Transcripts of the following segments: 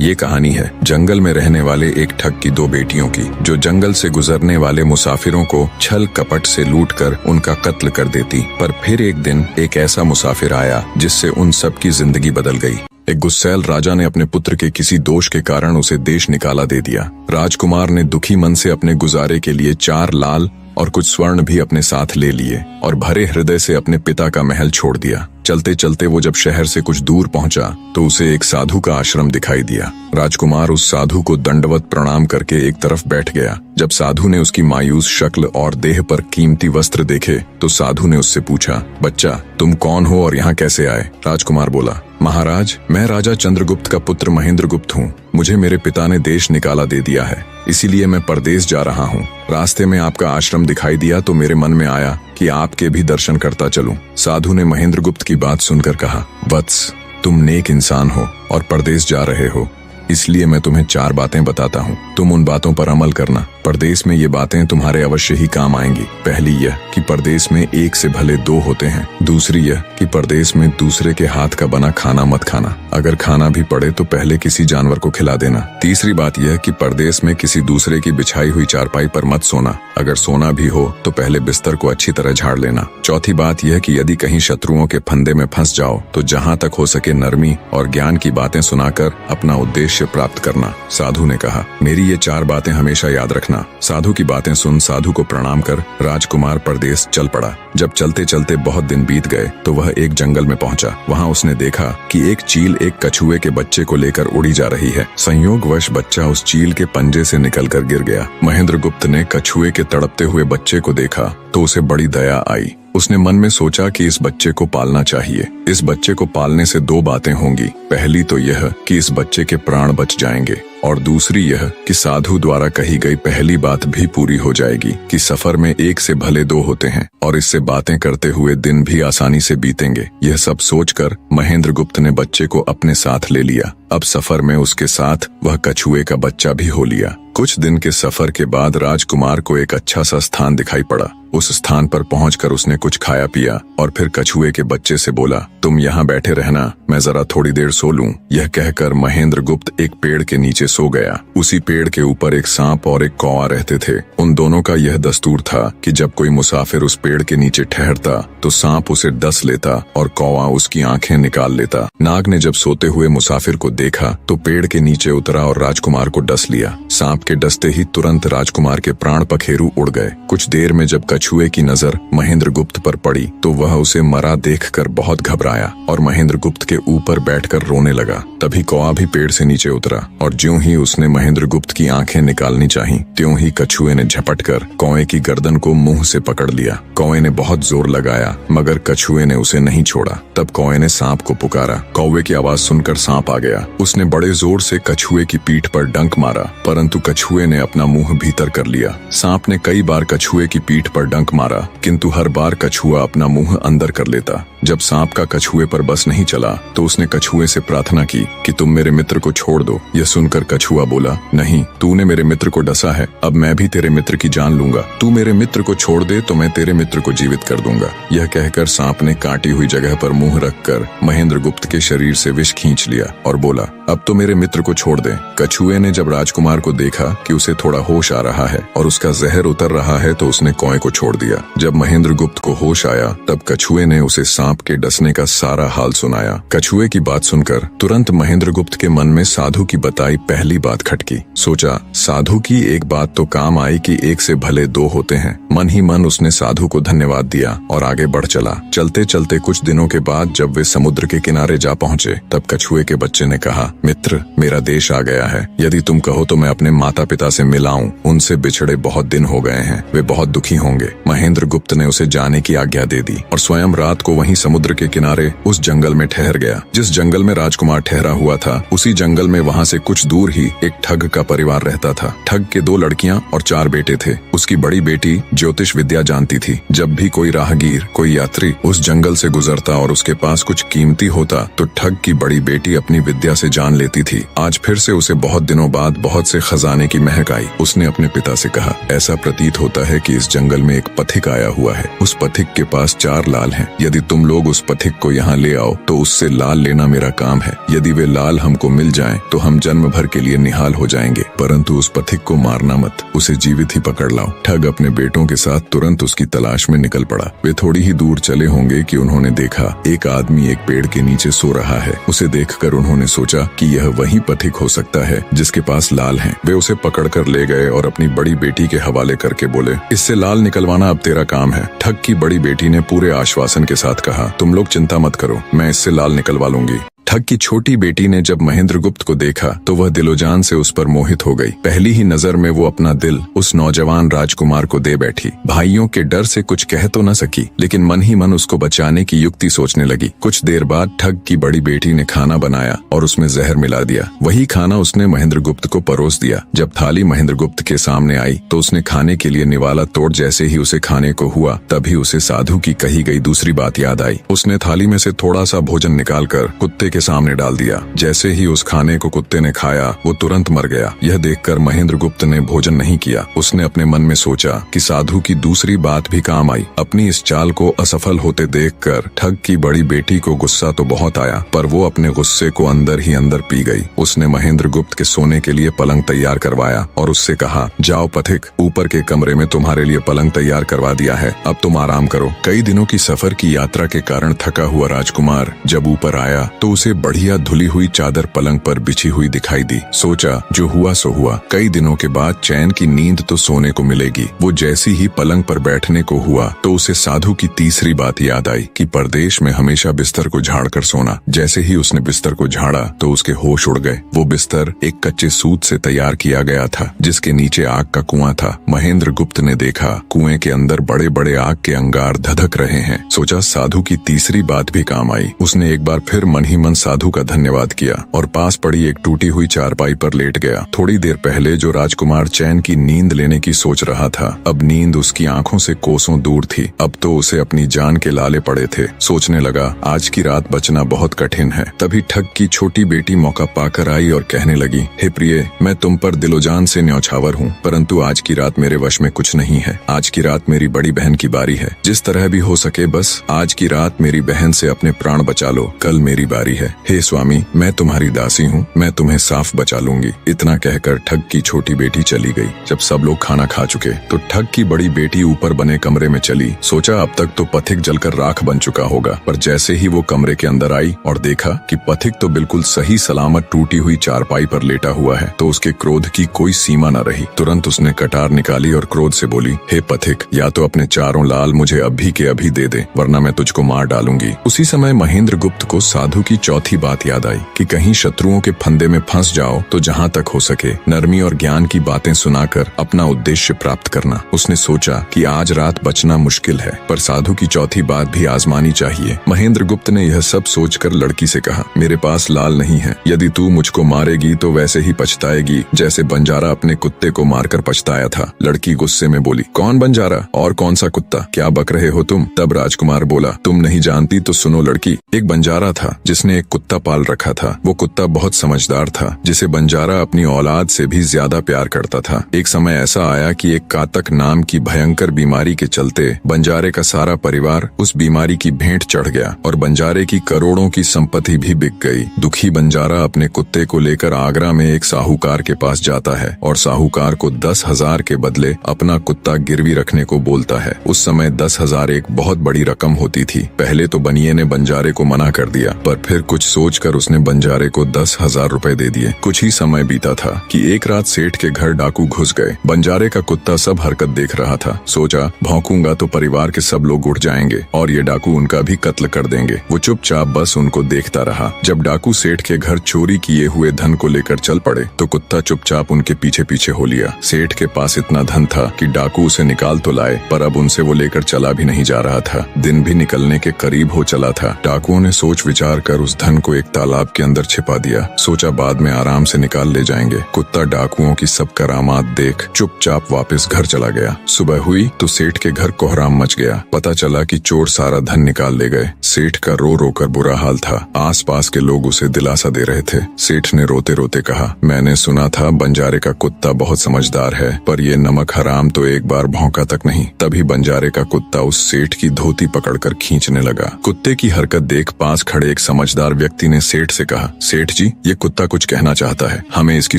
ये कहानी है जंगल में रहने वाले एक ठग की दो बेटियों की, जो जंगल से गुजरने वाले मुसाफिरों को छल कपट से लूटकर उनका कत्ल कर देती। पर फिर एक दिन एक ऐसा मुसाफिर आया जिससे उन सब की जिंदगी बदल गई। एक गुस्सैल राजा ने अपने पुत्र के किसी दोष के कारण उसे देश निकाला दे दिया। राजकुमार ने दुखी मन से अपने गुजारे के लिए 4 लाल और कुछ स्वर्ण भी अपने साथ ले लिए और भरे हृदय से अपने पिता का महल छोड़ दिया। चलते चलते वो जब शहर से कुछ दूर पहुंचा तो उसे एक साधु का आश्रम दिखाई दिया। राजकुमार उस साधु को दंडवत प्रणाम करके एक तरफ बैठ गया। जब साधु ने उसकी मायूस शक्ल और देह पर कीमती वस्त्र देखे तो साधु ने उससे पूछा, बच्चा तुम कौन हो और यहाँ कैसे आए? राजकुमार बोला, महाराज मैं राजा चंद्रगुप्त का पुत्र महेंद्रगुप्त हूँ। मुझे मेरे पिता ने देश निकाला दे दिया है, इसीलिए मैं परदेश जा रहा हूँ। रास्ते में आपका आश्रम दिखाई दिया तो मेरे मन में आया कि आपके भी दर्शन करता चलूं। साधु ने महेंद्रगुप्त की बात सुनकर कहा, वत्स तुम नेक इंसान हो और परदेश जा रहे हो, इसलिए मैं तुम्हें 4 बातें बताता हूँ। तुम उन बातों पर अमल करना। परदेश में ये बातें तुम्हारे अवश्य ही काम आएंगी। पहली यह कि परदेश में एक से भले 2 होते हैं। दूसरी यह कि परदेश में दूसरे के हाथ का बना खाना मत खाना। अगर खाना भी पड़े तो पहले किसी जानवर को खिला देना। तीसरी बात यह कि परदेश में किसी दूसरे की बिछाई हुई चारपाई पर मत सोना। अगर सोना भी हो तो पहले बिस्तर को अच्छी तरह झाड़ लेना। चौथी बात यह कि यदि कहीं शत्रुओं के फंदे में फंस जाओ तो जहाँ तक हो सके नरमी और ज्ञान की बातें सुनाकर अपना उद्देश्य प्राप्त करना। साधु ने कहा, मेरी ये 4 बातें हमेशा याद रखना। साधु की बातें सुन साधु को प्रणाम कर राजकुमार परदेश चल पड़ा। जब चलते चलते बहुत दिन बीत गए तो वह एक जंगल में पहुंचा। वहां उसने देखा कि एक चील एक कछुए के बच्चे को लेकर उड़ी जा रही है। संयोगवश बच्चा उस चील के पंजे से निकलकर गिर गया। महेंद्रगुप्त ने कछुए के तड़पते हुए बच्चे को देखा तो उसे बड़ी दया आई। उसने मन में सोचा कि इस बच्चे को पालना चाहिए। इस बच्चे को पालने से 2 बातें होंगी। पहली तो यह कि इस बच्चे के प्राण बच जाएंगे और दूसरी यह कि साधु द्वारा कही गई पहली बात भी पूरी हो जाएगी कि सफर में 1 से भले 2 होते हैं और इससे बातें करते हुए दिन भी आसानी से बीतेंगे। यह सब सोचकर महेंद्रगुप्त ने बच्चे को अपने साथ ले लिया। अब सफर में उसके साथ वह कछुए का बच्चा भी हो लिया। कुछ दिन के सफर के बाद राजकुमार को एक अच्छा सा स्थान दिखाई पड़ा। उस स्थान पर पहुंचकर उसने कुछ खाया पिया और फिर कछुए के बच्चे से बोला, तुम यहाँ बैठे रहना, मैं जरा थोड़ी देर सो लूं। यह कहकर महेंद्रगुप्त एक पेड़ के नीचे सो गया। उसी पेड़ के ऊपर एक सांप और एक कौवा रहते थे। उन दोनों का यह दस्तूर था कि जब कोई मुसाफिर उस पेड़ के नीचे ठहरता तो सांप उसे डस लेता और कौवा उसकी आंखें निकाल लेता। नाग ने जब सोते हुए मुसाफिर को देखा तो पेड़ के नीचे उतरा और राजकुमार को डस लिया। सांप के डसते ही तुरंत राजकुमार के प्राण पखेरु उड़ गए। कुछ देर में जब कछुए की नजर महेंद्रगुप्त पर पड़ी तो वह उसे मरा देखकर बहुत घबराया और महेंद्रगुप्त के ऊपर बैठकर रोने लगा। तभी कौवा भी पेड़ से नीचे उतरा और ज्यों ही उसने महेंद्रगुप्त की आंखें निकालनी चाही त्यों ही कछुए ने झपटकर कौवे की गर्दन को मुंह से पकड़ लिया। कौवे ने बहुत जोर लगाया मगर कछुए ने उसे नहीं छोड़ा। तब कौवे ने सांप को पुकारा। कौवे की आवाज सुनकर सांप आ गया। उसने बड़े जोर से कछुए की पीठ पर डंक मारा परंतु कछुए ने अपना मुंह भीतर कर लिया। सांप ने कई बार कछुए की पीठ पर डंक मारा किंतु हर बार कछुआ अपना मुंह अंदर कर लेता। जब सांप का कछुए पर बस नहीं चला तो उसने कछुए से प्रार्थना की कि तुम मेरे मित्र को छोड़ दो। यह सुनकर कछुआ बोला, नहीं, तूने मेरे मित्र को डसा है, अब मैं भी तेरे मित्र की जान लूंगा। तू मेरे मित्र को छोड़ दे तो मैं तेरे मित्र को जीवित कर दूंगा। यह कहकर सांप ने काटी हुई जगह पर मुंह रखकर महेंद्रगुप्त के शरीर से विष खींच लिया और बोला, अब तो मेरे मित्र को छोड़ दे। कछुए ने जब राजकुमार को देखा कि उसे थोड़ा होश आ रहा है और उसका जहर उतर रहा है तो उसने कौवे को छोड़ दिया। जब महेंद्रगुप्त को होश आया तब कछुए ने उसे सांप के डसने का सारा हाल सुनाया। कछुए की बात सुनकर तुरंत महेंद्रगुप्त के मन में साधु की बताई पहली बात खटकी। सोचा, साधु की एक बात तो काम आई कि 1 से भले 2 होते हैं। मन ही मन उसने साधु को धन्यवाद दिया और आगे बढ़ चला। चलते चलते कुछ दिनों के बाद जब वे समुद्र के किनारे जा पहुंचे तब कछुए के बच्चे ने कहा, मित्र मेरा देश आ गया है। यदि तुम कहो तो मैं अपने माता पिता से मिलाऊं। उनसे बिछड़े बहुत दिन हो गए हैं, वे बहुत दुखी होंगे। महेंद्रगुप्त ने उसे जाने की आज्ञा दे दी और स्वयं रात को वहीं समुद्र के किनारे उस जंगल में ठहर गया। जिस जंगल में राजकुमार ठहरा हुआ था उसी जंगल में वहां से कुछ दूर ही एक ठग का परिवार रहता था। ठग के 2 लड़कियां और 4 बेटे थे। उसकी बड़ी बेटी ज्योतिष विद्या जानती थी। जब भी कोई राहगीर, कोई यात्री उस जंगल से गुजरता और उसके पास कुछ कीमती होता तो ठग की बड़ी बेटी अपनी विद्या से जान लेती थी। आज फिर से उसे बहुत दिनों बाद बहुत से खजाने की महक आई। उसने अपने पिता से कहा, ऐसा प्रतीत होता है कि इस जंगल में एक पथिक आया हुआ है। उस पथिक के पास 4 लाल हैं। यदि तुम लोग उस पथिक को यहाँ ले आओ तो उससे लाल लेना मेरा काम है। यदि वे लाल हमको मिल जाएं तो हम जन्म भर के लिए निहाल हो जाएंगे, परंतु उस पथिक को मारना मत, उसे जीवित ही पकड़ लाओ। ठग अपने बेटों के साथ तुरंत उसकी तलाश में निकल पड़ा। वे थोड़ी ही दूर चले होंगे कि उन्होंने देखा एक आदमी एक पेड़ के नीचे सो रहा है। उसे देखकर उन्होंने सोचा कि यह वही पथिक हो सकता है जिसके पास लाल हैं। वे उसे पकड़कर ले गए और अपनी बड़ी बेटी के हवाले करके बोले, इससे लाल निकलवाना अब तेरा काम है। ठग की बड़ी बेटी ने पूरे आश्वासन के साथ कहा, तुम लोग चिंता मत करो, मैं इससे लाल निकलवा लूंगी। ठग की छोटी बेटी ने जब महेंद्रगुप्त को देखा तो वह दिलोजान से उस पर मोहित हो गई। पहली ही नजर में वो अपना दिल उस नौजवान राजकुमार को दे बैठी। भाइयों के डर से कुछ कह तो न सकी, लेकिन मन ही मन उसको बचाने की युक्ति सोचने लगी। कुछ देर बाद ठग की बड़ी बेटी ने खाना बनाया और उसमें जहर मिला दिया। वही खाना उसने महेंद्रगुप्त को परोस दिया। जब थाली महेंद्रगुप्त के सामने आई तो उसने खाने के लिए निवाला तोड़ जैसे ही उसे खाने को हुआ तभी उसे साधु की कही गई दूसरी बात याद आई। उसने थाली में से थोड़ा सा भोजन निकालकर कुत्ते के सामने डाल दिया। जैसे ही उस खाने को कुत्ते ने खाया वो तुरंत मर गया। यह देखकर महेंद्रगुप्त ने भोजन नहीं किया। उसने अपने मन में सोचा कि साधु की दूसरी बात भी काम आई। अपनी इस चाल को असफल होते देखकर ठग की बड़ी बेटी को गुस्सा तो बहुत आया, पर वो अपने गुस्से को अंदर ही अंदर पी गई। उसने महेंद्रगुप्त के सोने के लिए पलंग तैयार करवाया और उससे कहा, जाओ पथिक, ऊपर के कमरे में तुम्हारे लिए पलंग तैयार करवा दिया है, अब तुम आराम करो। कई दिनों की सफर की यात्रा के कारण थका हुआ राजकुमार जब ऊपर आया तो उसे बढ़िया धुली हुई चादर पलंग पर बिछी हुई दिखाई दी। सोचा जो हुआ सो हुआ, कई दिनों के बाद चैन की नींद तो सोने को मिलेगी। वो जैसी ही पलंग पर बैठने को हुआ तो उसे साधु की तीसरी बात याद आई कि परदेश में हमेशा बिस्तर को झाड़कर सोना। जैसे ही उसने बिस्तर को झाड़ा तो उसके होश उड़ गए। वो बिस्तर एक कच्चे सूत से तैयार किया गया था जिसके नीचे आग का कुआं था। महेंद्रगुप्त ने देखा कुएं के अंदर बड़े बड़े आग के अंगार धधक रहे हैं। सोचा साधु की तीसरी बात भी काम आई। उसने एक बार फिर मन ही मन साधु का धन्यवाद किया और पास पड़ी एक टूटी हुई चारपाई पर लेट गया। थोड़ी देर पहले जो राजकुमार चैन की नींद लेने की सोच रहा था, अब नींद उसकी आंखों से कोसों दूर थी। अब तो उसे अपनी जान के लाले पड़े थे। सोचने लगा, आज की रात बचना बहुत कठिन है। तभी ठग की छोटी बेटी मौका पाकर आई और कहने लगी, हे प्रिय, मैं तुम पर दिलोजान से न्यौछावर हूँ, परंतु आज की रात मेरे वश में कुछ नहीं है। आज की रात मेरी बड़ी बहन की बारी है। जिस तरह भी हो सके बस आज की रात मेरी बहन से अपने प्राण बचा लो, कल मेरी बारी है। हे स्वामी, मैं तुम्हारी दासी हूँ, मैं तुम्हें साफ बचा लूंगी। इतना कहकर ठग की छोटी बेटी चली गई। जब सब लोग खाना खा चुके तो ठग की बड़ी बेटी ऊपर बने कमरे में चली। सोचा अब तक तो पथिक जलकर राख बन चुका होगा, पर जैसे ही वो कमरे के अंदर आई और देखा कि पथिक तो बिल्कुल सही सलामत टूटी हुई चारपाई पर लेटा हुआ है तो उसके क्रोध की कोई सीमा न रही। तुरंत उसने कटार निकाली और क्रोध से बोली, हे पथिक, या तो अपने 4 लाल मुझे अभी के अभी दे दे, वरना मैं तुझको मार डालूंगी। उसी समय महेंद्रगुप्त को साधु की चौथी बात याद आई कि कहीं शत्रुओं के फंदे में फंस जाओ तो जहाँ तक हो सके नरमी और ज्ञान की बातें सुनाकर अपना उद्देश्य प्राप्त करना। उसने सोचा कि आज रात बचना मुश्किल है, पर साधु की चौथी बात भी आजमानी चाहिए। महेंद्रगुप्त ने यह सब सोचकर लड़की से कहा, मेरे पास लाल नहीं है। यदि तू मुझको मारेगी तो वैसे ही पछताएगी जैसे बंजारा अपने कुत्ते को मारकर पछताया था। लड़की गुस्से में बोली, कौन बंजारा और कौन सा कुत्ता, क्या बक रहे हो तुम? तब राजकुमार बोला, तुम नहीं जानती तो सुनो लड़की, एक बंजारा था जिसने एक कुत्ता पाल रखा था। वो कुत्ता बहुत समझदार था जिसे बंजारा अपनी औलाद से भी ज्यादा प्यार करता था। एक समय ऐसा आया कि एक कातक नाम की भयंकर बीमारी के चलते बंजारे का सारा परिवार उस बीमारी की भेंट चढ़ गया और बंजारे की करोड़ों की संपत्ति भी बिक गई। दुखी बंजारा अपने कुत्ते को लेकर आगरा में एक साहूकार के पास जाता है और साहूकार को 10,000 के बदले अपना कुत्ता गिरवी रखने को बोलता है। उस समय 10,000 एक बहुत बड़ी रकम होती थी। पहले तो बनिए ने बंजारे को मना कर दिया, पर फिर कुछ सोचकर उसने बंजारे को 10,000 रुपए दे दिए। कुछ ही समय बीता था कि एक रात सेठ के घर डाकू घुस गए। बंजारे का कुत्ता सब हरकत देख रहा था। सोचा भौंकूंगा तो परिवार के सब लोग उठ जाएंगे और ये डाकू उनका भी कत्ल कर देंगे। वो चुपचाप बस उनको देखता रहा। जब डाकू सेठ के घर चोरी किए हुए धन को लेकर चल पड़े तो कुत्ता चुपचाप उनके पीछे पीछे हो लिया। सेठ के पास इतना धन था कि डाकू उसे निकाल तो लाए, पर अब उनसे वो लेकर चला भी नहीं जा रहा था। दिन भी निकलने के करीब हो चला था। डाकुओं ने सोच विचार कर उस धन को एक तालाब के अंदर छिपा दिया। सोचा बाद में आराम से निकाल ले जाएंगे। कुत्ता डाकुओं की सब करामात देख चुपचाप वापस घर चला गया। सुबह हुई तो सेठ के घर कोहराम मच गया। पता चला कि चोर सारा धन निकाल ले गए। सेठ का रो रो कर बुरा हाल था। आसपास के लोग उसे दिलासा दे रहे थे। सेठ ने रोते रोते कहा, मैंने सुना था बंजारे का कुत्ता बहुत समझदार है, पर ये नमक हराम तो एक बार भौंका तक नहीं। तभी बंजारे का कुत्ता उस सेठ की धोती पकड़कर खींचने लगा। कुत्ते की हरकत देख पास खड़े एक समझदार व्यक्ति ने सेठ से कहा, सेठ जी, ये कुत्ता कुछ कहना चाहता है, हमें इसकी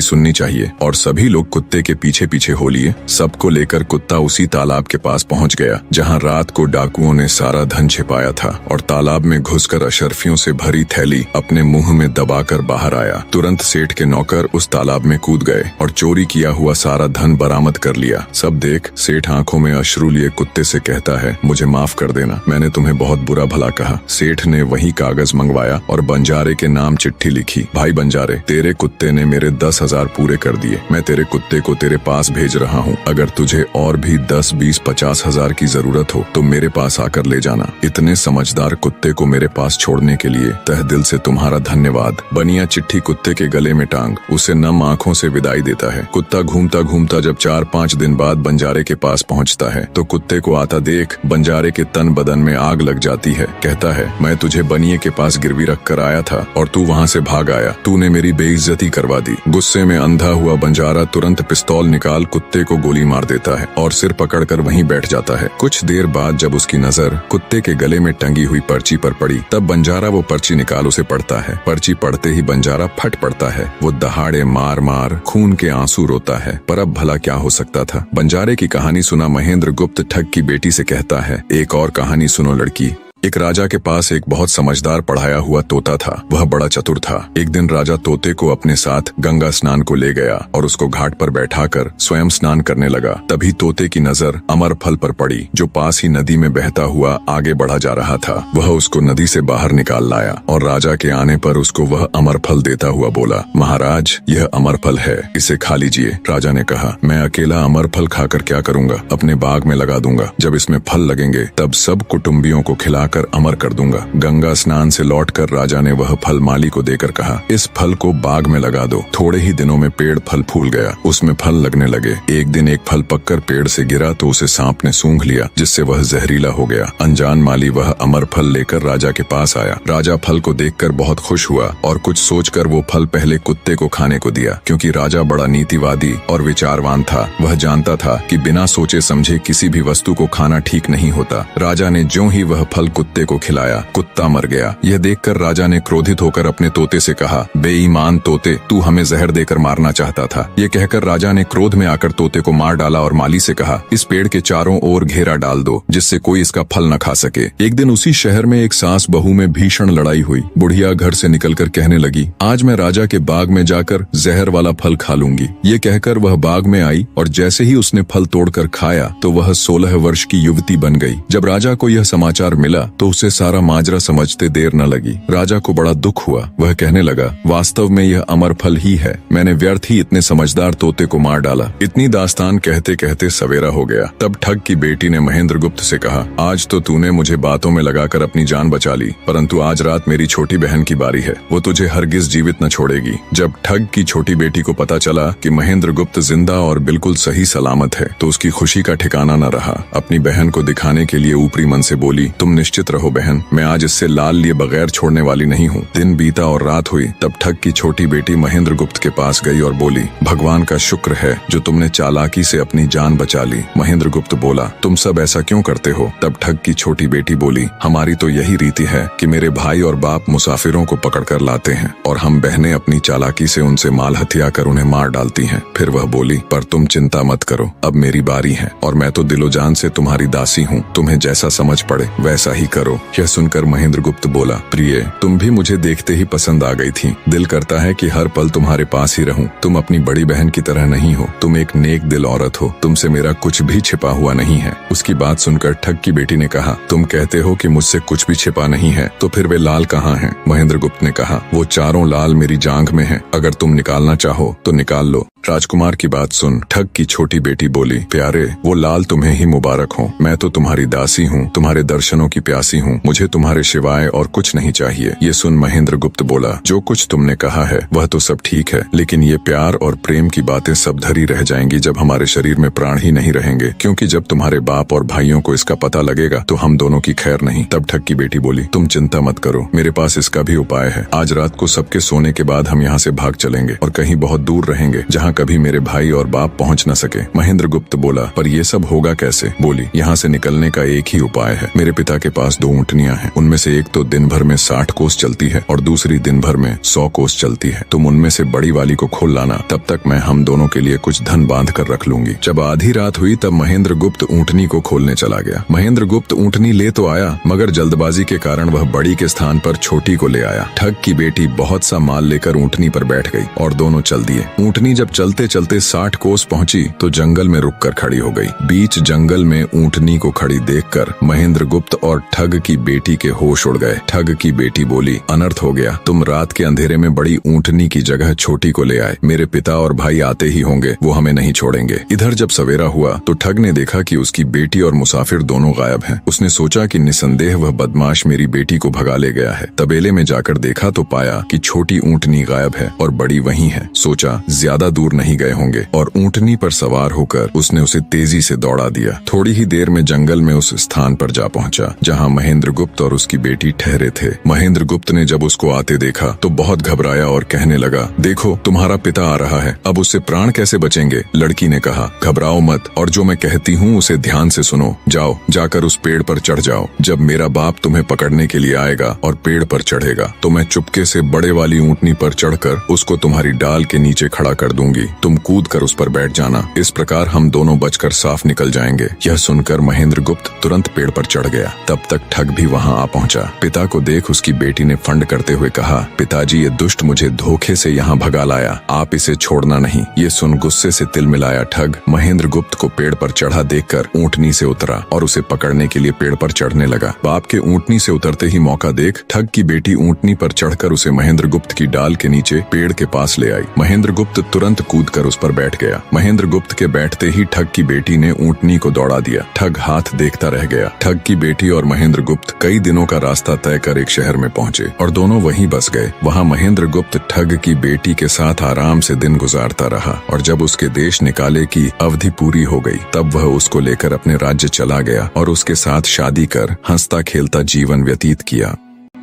सुननी चाहिए। और सभी लोग कुत्ते के पीछे पीछे हो लिए। सबको लेकर कुत्ता उसी तालाब के पास पहुंच गया जहां रात को डाकुओं ने सारा धन छिपाया था, और तालाब में घुसकर अशर्फियों से भरी थैली अपने मुंह में दबाकर बाहर आया। तुरंत सेठ के नौकर उस तालाब में कूद गए और चोरी किया हुआ सारा धन बरामद कर लिया। सब देख सेठ आंखों में अश्रु लिए कुत्ते से कहता है, मुझे माफ कर देना, मैंने तुम्हें बहुत बुरा भला कहा। सेठ ने वही कागज मंगवाया और बंजारे के नाम चिट्ठी लिखी, भाई बंजारे, तेरे कुत्ते ने मेरे 10,000 पूरे कर दिए। मैं तेरे कुत्ते को तेरे पास भेज रहा हूँ। अगर तुझे और भी 10, 20, 50,000 की जरूरत हो तो मेरे पास आकर ले जाना। इतने समझदार कुत्ते को मेरे पास छोड़ने के लिए तहे दिल से तुम्हारा धन्यवाद। बनिया चिट्ठी कुत्ते के गले में टांग उसे नम आंखों से विदाई देता है। कुत्ता घूमता घूमता जब 4-5 दिन बाद बंजारे के पास पहुंचता है तो कुत्ते को आता देख बंजारे के तन बदन में आग लग जाती है। कहता है, मैं तुझे बनिए के पास गिरवी रख कर आया था और तू वहाँ से भाग आया। तूने मेरी बेइज्जती करवा दी। गुस्से में अंधा हुआ बंजारा तुरंत पिस्तौल निकाल कुत्ते को गोली मार देता है और सिर पकड़कर वहीं बैठ जाता है। कुछ देर बाद जब उसकी नजर कुत्ते के गले में टंगी हुई पर्ची पर पड़ी तब बंजारा वो पर्ची निकाल उसे पढ़ता है। पर्ची पढ़ते ही बंजारा फट पड़ता है। वो दहाड़े मार मार खून के आंसू रोता है। पर अब भला क्या हो सकता था। बंजारे की कहानी सुना महेंद्र गुप्त ठग की बेटी से कहता है, एक और कहानी सुनो लड़की। एक राजा के पास एक बहुत समझदार पढ़ाया हुआ तोता था। वह बड़ा चतुर था। एक दिन राजा तोते को अपने साथ गंगा स्नान को ले गया और उसको घाट पर बैठाकर स्वयं स्नान करने लगा। तभी तोते की नजर अमर फल पर पड़ी जो पास ही नदी में बहता हुआ आगे बढ़ा जा रहा था। वह उसको नदी से बाहर निकाल लाया और राजा के आने पर उसको वह अमर फल देता हुआ बोला, महाराज, यह अमर फल है, इसे खा लीजिए। राजा ने कहा, मैं अकेला अमर फल खाकर क्या करूंगा, अपने बाग में लगा दूंगा। जब इसमें फल लगेंगे तब सब कुटुंबियों को खिलाकर अमर कर दूंगा। गंगा स्नान से लौटकर राजा ने वह फल माली को देकर कहा, इस फल को बाग में लगा दो। थोड़े ही दिनों में पेड़ फल फूल गया, उसमें फल लगने लगे। एक दिन एक फल पककर पेड़ से गिरा तो उसे सांप ने सूंघ लिया, जिससे वह जहरीला हो गया। अनजान माली वह अमर फल लेकर राजा के पास आया। राजा फल को देखकर बहुत खुश हुआ और कुछ सोचकर वो फल पहले कुत्ते को खाने को दिया, क्योंकि राजा बड़ा नीतिवादी और विचारवान था। वह जानता था कि बिना सोचे समझे किसी भी वस्तु को खाना ठीक नहीं होता। राजा ने ज्यों ही वह फल कुत्ते को खिलाया, कुत्ता मर गया। यह देखकर राजा ने क्रोधित होकर अपने तोते से कहा, बेईमान तोते, तू हमें जहर देकर मारना चाहता था। ये कहकर राजा ने क्रोध में आकर तोते को मार डाला और माली से कहा, इस पेड़ के चारों ओर घेरा डाल दो जिससे कोई इसका फल न खा सके। एक दिन उसी शहर में एक सास बहू में भीषण लड़ाई हुई। बुढ़िया घर से निकलकर कहने लगी, आज मैं राजा के बाग में जाकर जहर वाला फल खा लूंगी। ये कहकर वह बाग में आई और जैसे ही उसने फल तोड़कर खाया तो वह 16 वर्ष की युवती बन गई। जब राजा को यह समाचार मिला तो उसे सारा माजरा समझते देर न लगी। राजा को बड़ा दुख हुआ। वह कहने लगा, वास्तव में यह अमर फल ही है। मैंने व्यर्थ ही इतने समझदार तोते को मार डाला। इतनी दास्तान कहते कहते सवेरा हो गया। तब ठग की बेटी ने महेंद्र गुप्त से कहा, आज तो तूने मुझे बातों में लगाकर अपनी जान बचा ली, परंतु आज रात मेरी छोटी बहन की बारी है। वो तुझे हरगिज जीवित न छोड़ेगी। जब ठग की छोटी बेटी को पता चला कि महेंद्र गुप्त जिंदा और बिल्कुल सही सलामत है तो उसकी खुशी का ठिकाना न रहा। अपनी बहन को दिखाने के लिए ऊपरी मन से बोली, तुम निश्चित रहो बहन, मैं आज इससे लाल लिए बगैर छोड़ने वाली नहीं हूँ। दिन बीता और रात हुई। तब ठग की छोटी बेटी महेंद्र गुप्त के पास गई और बोली, भगवान का शुक्र है जो तुमने चालाकी से अपनी जान बचा ली। महेंद्र गुप्त बोला, तुम सब ऐसा क्यों करते हो? तब ठग की छोटी बेटी बोली, हमारी तो यही रीति है कि मेरे भाई और बाप मुसाफिरों को पकड़कर लाते हैं और हम बहनें अपनी चालाकी से उनसे माल हथिया कर उन्हें मार डालती हैं। फिर वह बोली, पर तुम चिंता मत करो, अब मेरी बारी है और मैं तो दिलो जान से तुम्हारी दासी हूँ। तुम्हें जैसा समझ पड़े वैसा ही करो। यह सुनकर महेंद्र गुप्त बोला, प्रिय, तुम भी मुझे देखते ही पसंद आ गई थी। दिल करता है कि हर पल तुम्हारे पास ही रहूं। तुम अपनी बड़ी बहन की तरह नहीं हो। तुम एक नेक दिल औरत हो। तुमसे मेरा कुछ भी छिपा हुआ नहीं है। उसकी बात सुनकर ठग की बेटी ने कहा, तुम कहते हो कि मुझसे कुछ भी छिपा नहीं है, तो फिर वे लाल कहाँ हैं? महेंद्र गुप्त ने कहा, वो चारों लाल मेरी जांघ में हैं। अगर तुम निकालना चाहो तो निकाल लो। राजकुमार की बात सुन ठग की छोटी बेटी बोली, प्यारे वो लाल तुम्हें ही मुबारक हो। मैं तो तुम्हारी दासी हूँ, तुम्हारे दर्शनों की प्यासी हूँ, मुझे तुम्हारे सिवाय और कुछ नहीं चाहिए। ये सुन महेंद्र गुप्त बोला, जो कुछ तुमने कहा है वह तो सब ठीक है, लेकिन ये प्यार और प्रेम की बातें सब धरी रह जाएंगी जब हमारे शरीर में प्राण ही नहीं रहेंगे, क्योंकि जब तुम्हारे बाप और भाइयों को इसका पता लगेगा तो हम दोनों की खैर नहीं। तब ठग की बेटी बोली, तुम चिंता मत करो, मेरे पास इसका भी उपाय है। आज रात को सबके सोने के बाद हम यहाँ से भाग चलेंगे और कहीं बहुत दूर रहेंगे जहाँ कभी मेरे भाई और बाप पहुँच न सके। महेंद्र गुप्त बोला, पर ये सब होगा कैसे? बोली, यहाँ से निकलने का एक ही उपाय है। मेरे पिता के पास 2 ऊँटनियाँ हैं, उनमें से एक तो दिन भर में 60 कोस चलती है और दूसरी दिन भर में 100 कोस चलती है। तुम उनमें से बड़ी वाली को खोल लाना, तब तक मैं हम दोनों के लिए कुछ धन बांध कर रख लूंगी। जब आधी रात हुई तब महेंद्र गुप्त ऊँटनी को खोलने चला गया। महेंद्र गुप्त ऊँटनी ले तो आया, मगर जल्दबाजी के कारण वह बड़ी के स्थान पर छोटी को ले आया। ठग की बेटी बहुत सा माल लेकर ऊँटनी पर बैठ गई और दोनों चल दिए। ऊँटनी जब चलते चलते 60 कोस पहुंची तो जंगल में रुककर खड़ी हो गई। बीच जंगल में ऊँटनी को खड़ी देखकर महेंद्र गुप्त और ठग की बेटी के होश उड़ गए। ठग की बेटी बोली, अनर्थ हो गया, तुम रात के अंधेरे में बड़ी ऊँटनी की जगह छोटी को ले आए। मेरे पिता और भाई आते ही होंगे, वो हमें नहीं छोड़ेंगे। इधर जब सवेरा हुआ तो ठग ने देखा कि उसकी बेटी और मुसाफिर दोनों गायब हैं। उसने सोचा कि निसंदेह वह बदमाश मेरी बेटी को भगा ले गया है। तबेले में जाकर देखा तो पाया कि छोटी ऊँटनी गायब है और बड़ी वहीं है। सोचा ज्यादा दूर नहीं गए होंगे और ऊँटनी पर सवार होकर उसने उसे तेजी से दौड़ा दिया। थोड़ी ही देर में जंगल में उस स्थान पर जा पहुंचा जहां महेंद्र गुप्त और उसकी बेटी ठहरे थे। महेंद्र गुप्त ने जब उसको आते देखा तो बहुत घबराया और कहने लगा, देखो तुम्हारा पिता आ रहा है, अब उससे प्राण कैसे बचेंगे? लड़की ने कहा, घबराओ मत और जो मैं कहती हूँ उसे ध्यान से सुनो। जाओ, जाकर उस पेड़ पर चढ़ जाओ। जब मेरा बाप तुम्हें पकड़ने के लिए आएगा और पेड़ पर चढ़ेगा तो मैं चुपके से बड़े वाली ऊँटनी पर चढ़कर उसको तुम्हारी डाल के नीचे खड़ा कर दूंगी। तुम कूद कर उस पर बैठ जाना, इस प्रकार हम दोनों बचकर साफ निकल जाएंगे। यह सुनकर महेंद्र गुप्त तुरंत पेड़ पर चढ़ गया। तब तक ठग भी वहां आ पहुंचा। पिता को देख उसकी बेटी ने फंड करते हुए कहा, पिताजी ये दुष्ट मुझे धोखे से यहाँ भगा लाया, आप इसे छोड़ना नहीं। ये सुन गुस्से से तिल मिलाया ठग महेंद्र गुप्त को पेड़ पर चढ़ा देखकर ऊँटनी से उतरा और उसे पकड़ने के लिए पेड़ पर चढ़ने लगा। बाप के ऊँटनी से उतरते ही मौका देख ठग की बेटी ऊँटनी पर चढ़कर उसे महेंद्र गुप्त की डाल के नीचे पेड़ के पास ले आई। महेंद्र गुप्त तुरंत कूदकर उस पर बैठ गया। महेंद्र गुप्त के बैठते ही ठग की बेटी ने ऊँटनी को दौड़ा दिया। ठग हाथ देखता रह गया। ठग की बेटी और महेंद्र गुप्त कई दिनों का रास्ता तय कर एक शहर में पहुंचे और दोनों वहीं बस गए। वहां महेंद्र गुप्त ठग की बेटी के साथ आराम से दिन गुजारता रहा और जब उसके देश निकाले की अवधि पूरी हो गई तब वह उसको लेकर अपने राज्य चला गया और उसके साथ शादी कर हंसता खेलता जीवन व्यतीत किया।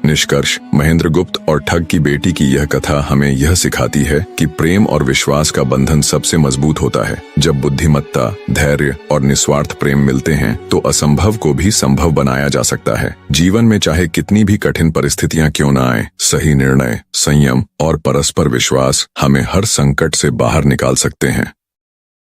निष्कर्ष, महेंद्र गुप्त और ठग की बेटी की यह कथा हमें यह सिखाती है कि प्रेम और विश्वास का बंधन सबसे मजबूत होता है। जब बुद्धिमत्ता, धैर्य और निस्वार्थ प्रेम मिलते हैं तो असंभव को भी संभव बनाया जा सकता है। जीवन में चाहे कितनी भी कठिन परिस्थितियां क्यों न आए, सही निर्णय, संयम और परस्पर विश्वास हमें हर संकट से बाहर निकाल सकते हैं।